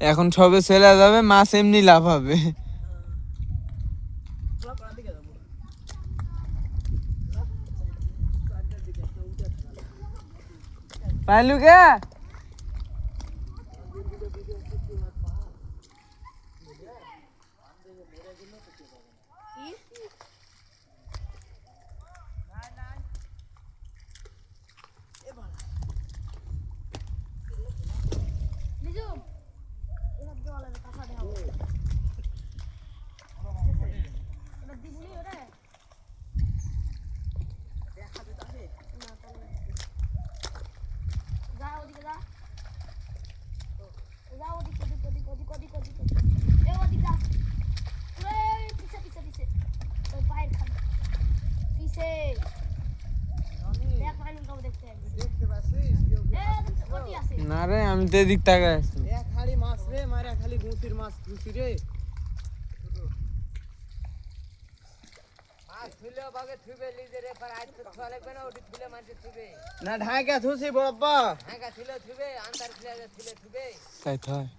এখন সবে ছেলে যাবে, মাছ এমনি লাভ হবে। পাইলু কে না রে, আমি তো এদিক তাকাই আছি। খালি মাছ রে, মারা খালি গুঁতির মাছ গুঁতি রে। না ঢাকা থুসি বাবা, ঢাকা থুলে থুবে, আন্তার থুলে থুবে। তাই তো হয়।